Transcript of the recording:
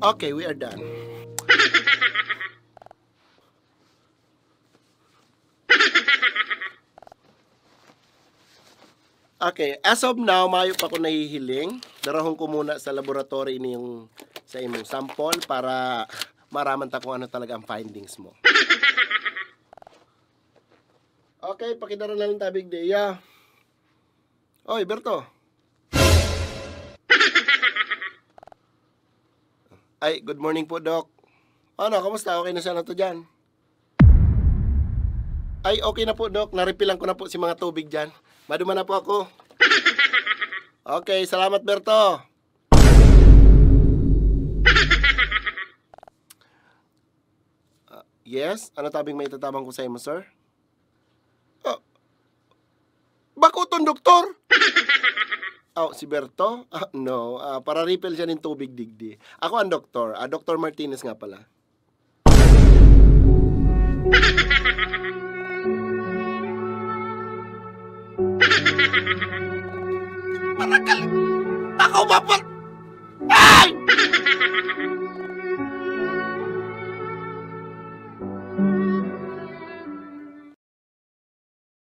Okay, we are done. Okay, as of now, mayo pa ko nahihiling. Darahon ko muna sa laboratory ini yung sa imong sample para maraman ta kung ano talaga ang findings mo. Okay, pakidaro na lang tabig diya. Oy, Berto. Ay, good morning po, Doc. Ano, kamusta? Okay na siya na to dyan? Ay, okay na po, Doc. Naripilan ko na po si mga tubig dyan. Maduma na po ako. Okay, salamat, Berto. Yes? Ano tabing may tatabang ko sa imo, sir? Bakuton, doktor? Oh, si Berto? No, para refill siya ng tubig digdi. Ako ang doktor. Dr. Martinez nga pala. Marakal! Ako mapal! Ay!